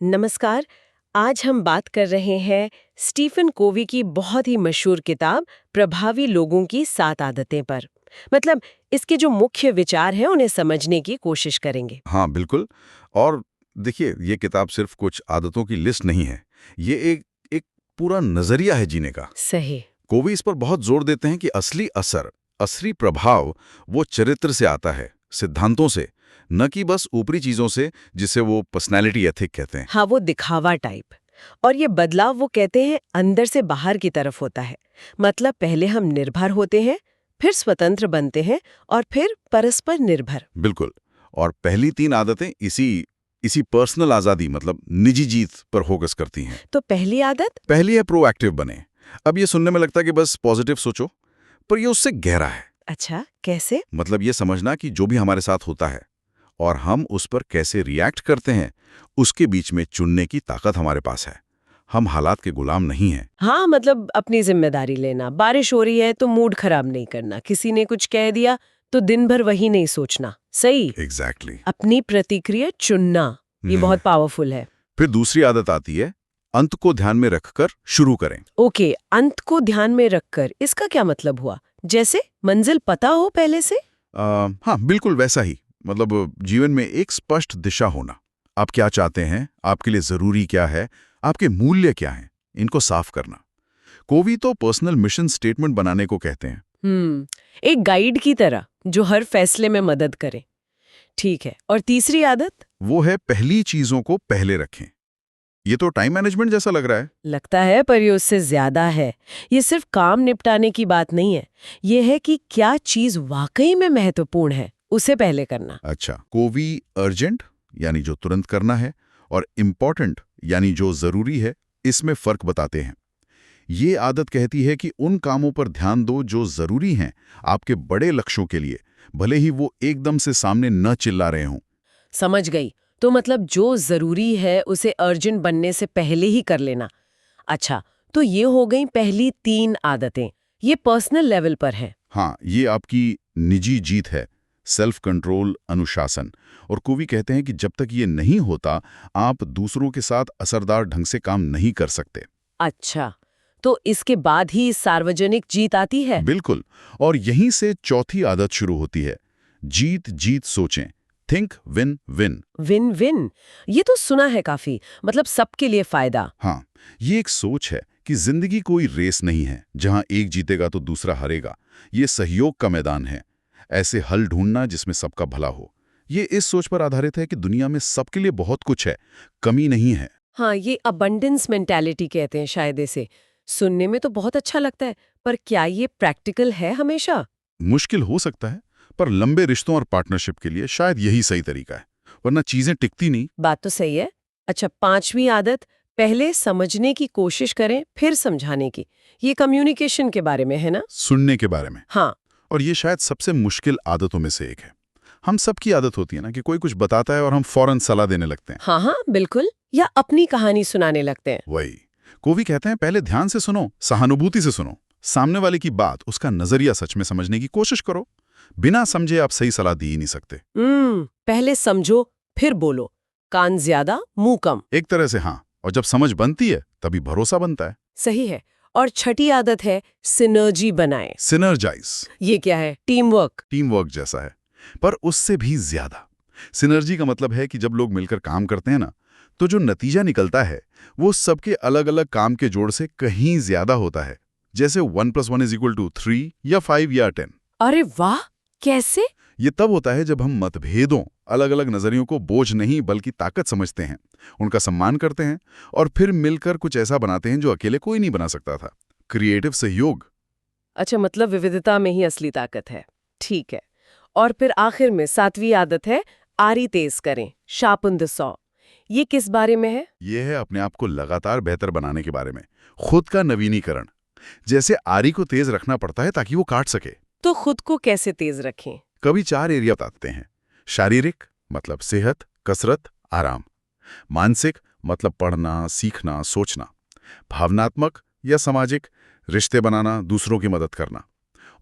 नमस्कार। आज हम बात कर रहे हैं स्टीफन कोवी की बहुत ही मशहूर किताब प्रभावी लोगों की 7 आदतें पर। मतलब इसके जो मुख्य विचार हैं उन्हें समझने की कोशिश करेंगे। हाँ, बिल्कुल। और देखिए, ये किताब सिर्फ कुछ आदतों की लिस्ट नहीं है। ये एक एक पूरा नज़रिया है जीने का। सही। कोवी इस पर बहुत जोर देते हैं कि असली असर, असली प्रभाव वो चरित्र से आता है, सिद्धांतों से, न कि बस ऊपरी चीज़ों से, जिसे वो पर्सनैलिटी एथिक कहते हैं। हाँ, वो दिखावा टाइप। और ये बदलाव वो कहते हैं अंदर से बाहर की तरफ होता है। मतलब पहले हम निर्भर होते हैं, फिर स्वतंत्र बनते हैं और फिर परस्पर निर्भर। बिल्कुल। और पहली 3 आदतें इसी इसी पर्सनल आज़ादी मतलब निजी जीत पर फोकस करती हैं। तो पहली आदत। पहली है प्रोएक्टिव बने। अब ये सुनने में लगता है कि बस पॉजिटिव सोचो, पर ये उससे गहरा है। अच्छा, कैसे? मतलब ये समझना कि जो भी हमारे साथ होता है और हम उस पर कैसे रिएक्ट करते हैं, उसके बीच में चुनने की ताकत हमारे पास है। हम हालात के गुलाम नहीं हैं। हाँ, मतलब अपनी जिम्मेदारी लेना। बारिश हो रही है तो मूड खराब नहीं करना, किसी ने कुछ कह दिया तो दिन भर वही नहीं सोचना। सही। एग्जैक्टली। अपनी प्रतिक्रिया चुनना, ये बहुत पावरफुल है। फिर दूसरी आदत आती है, अंत को ध्यान में रखकर शुरू करें। ओके, अंत को ध्यान में रखकर, इसका क्या मतलब हुआ? जैसे मंजिल पता हो पहले से? हाँ, बिल्कुल वैसा ही। मतलब जीवन में एक स्पष्ट दिशा होना। आप क्या चाहते हैं, आपके लिए जरूरी क्या है, आपके मूल्य क्या हैं, इनको साफ करना। कोवी तो पर्सनल मिशन स्टेटमेंट बनाने को कहते हैं। एक गाइड की तरह जो हर फैसले में मदद करे। ठीक है। और तीसरी आदत? वो है पहली चीजों को पहले रखें। ये तो टाइम मैनेजमेंट जैसा लग रहा है। लगता है, पर ये उससे ज्यादा है। ये सिर्फ काम निपटाने की बात नहीं है। ये है कि क्या चीज वाकई में महत्वपूर्ण है, उसे पहले करना। अच्छा, कोवी अर्जेंट यानी जो तुरंत करना है और इम्पॉर्टेंट यानी जो जरूरी है, इसमें फर्क बताते हैं। ये आदत कहती है कि उन कामों पर ध्यान दो जो जरूरी हैं आपके बड़े लक्ष्यों के लिए, भले ही वो एकदम से सामने न चिल्ला रहे हों। समझ गई। तो मतलब जो जरूरी है उसे अर्जेंट बनने से पहले ही कर लेना। अच्छा, तो ये हो गई पहली 3 आदतें। ये पर्सनल लेवल पर है। हाँ, ये आपकी निजी जीत है, सेल्फ कंट्रोल, अनुशासन। और कोवी कहते हैं कि जब तक ये नहीं होता, आप दूसरों के साथ असरदार ढंग से काम नहीं कर सकते। अच्छा, तो इसके बाद ही सार्वजनिक जीत आती है? बिल्कुल। और यहीं से चौथी आदत शुरू होती है, जीत जीत सोचें, think win win. Win win, ये तो सुना है काफी। मतलब सबके लिए फायदा। हाँ, ये एक सोच है कि जिंदगी कोई रेस नहीं है जहां एक जीतेगा तो दूसरा हारेगा। ये सहयोग का मैदान है। ऐसे हल ढूंढना जिसमें सबका भला हो। ये इस सोच पर आधारित है कि दुनिया में सबके लिए बहुत कुछ है, कमी नहीं है। हाँ, ये अबंडेंस मेंटालिटी कहते हैं शायद इसे। सुनने में तो बहुत अच्छा लगता है, पर क्या ये प्रैक्टिकल है हमेशा? मुश्किल हो सकता है, पर लंबे रिश्तों और पार्टनरशिप के लिए शायद यही सही तरीका है, वरना चीजें टिकती नहीं। बात तो सही है। अच्छा, 5वीं आदत, पहले समझने की कोशिश करें फिर समझाने की। ये कम्युनिकेशन के बारे में है ना? सुनने के बारे में। हाँ। और ये शायद सबसे मुश्किल आदतों में से एक है। हम सबकी आदत होती है ना कि कोई कुछ बताता है और हम फौरन सलाह देने लगते हैं। हाँ हाँ, बिल्कुल। या अपनी कहानी सुनाने लगते हैं। वही। कोवी कहते हैं पहले ध्यान से सुनो, सहानुभूति से सुनो, सामने वाले की बात, उसका नजरिया सच में समझने की कोशिश करो। बिना समझे आप सही सलाह दी ही नहीं सकते। पहले समझो फिर बोलो। कान ज्यादा मुंह कम। एक तरह से हाँ। और जब समझ बनती है तभी भरोसा बनता है। सही है। और छठी आदत है सिनर्जी बनाएं। सिनर्जाइज। ये क्या है? Team work. टीम वर्क जैसा है, पर उससे भी ज्यादा। सिनर्जी का मतलब है कि जब लोग मिलकर काम करते हैं ना, तो जो नतीजा निकलता है वो सबके अलग अलग काम के जोड़ से कहीं ज्यादा होता है। जैसे 1+1=3 या 5 या 10। अरे वाह! कैसे? ये तब होता है जब हम मतभेदों, अलग अलग नजरियों को बोझ नहीं बल्कि ताकत समझते हैं, उनका सम्मान करते हैं और फिर मिलकर कुछ ऐसा बनाते हैं जो अकेले कोई नहीं बना सकता था। क्रिएटिव सहयोग। अच्छा, मतलब विविधता में ही असली ताकत है। ठीक है। और फिर आखिर में 7वीं आदत है आरी तेज करें, शार्पन द सॉ। ये किस बारे में है? ये है अपने आप को लगातार बेहतर बनाने के बारे में, खुद का नवीनीकरण। जैसे आरी को तेज रखना पड़ता है ताकि वो काट सके। तो खुद को कैसे तेज रखें? कभी 4 एरिया बताते हैं। शारीरिक मतलब सेहत, कसरत, आराम। मानसिक मतलब पढ़ना, सीखना, सोचना। भावनात्मक या सामाजिक, रिश्ते बनाना, दूसरों की मदद करना।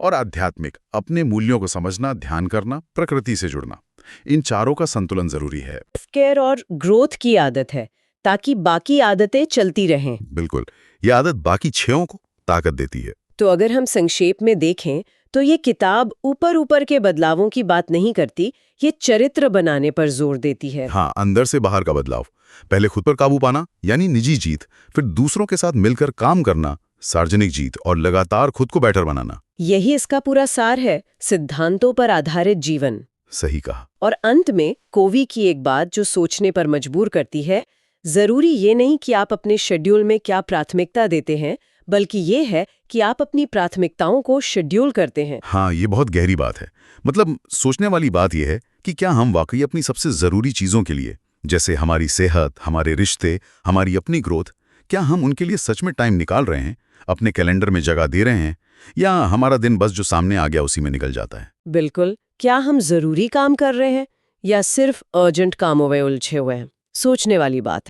और आध्यात्मिक, अपने मूल्यों को समझना, ध्यान करना, प्रकृति से जुड़ना। इन चारों का संतुलन जरूरी है। केयर और ग्रोथ की आदत है, ताकि बाकी आदतें चलती रहें। बिल्कुल, ये आदत बाकी 6 को ताकत देती है। तो अगर हम संक्षेप में देखें तो ये किताब ऊपर ऊपर के बदलावों की बात नहीं करती, ये चरित्र बनाने पर जोर देती है। हाँ, अंदर से बाहर का बदलाव। पहले खुद पर काबू पाना यानी निजी जीत, फिर दूसरों के साथ मिलकर काम करना सार्वजनिक जीत, और लगातार खुद को बेटर बनाना। यही इसका पूरा सार है, सिद्धांतों पर आधारित जीवन। सही कहा। और अंत में कोवी की एक बात जो सोचने पर मजबूर करती है, जरूरी ये नहीं कि आप अपने शेड्यूल में क्या प्राथमिकता देते हैं, बल्कि ये है कि आप अपनी प्राथमिकताओं को शेड्यूल करते हैं। हाँ, ये बहुत गहरी बात है। मतलब सोचने वाली बात यह है कि क्या हम वाकई अपनी सबसे जरूरी चीजों के लिए, जैसे हमारी सेहत, हमारे रिश्ते, हमारी अपनी ग्रोथ, क्या हम उनके लिए सच में टाइम निकाल रहे हैं, अपने कैलेंडर में जगह दे रहे हैं, या हमारा दिन बस जो सामने आ गया उसी में निकल जाता है? बिल्कुल, क्या हम जरूरी काम कर रहे हैं या सिर्फ अर्जेंट कामों में उलझे हुए हैं? सोचने वाली बात है।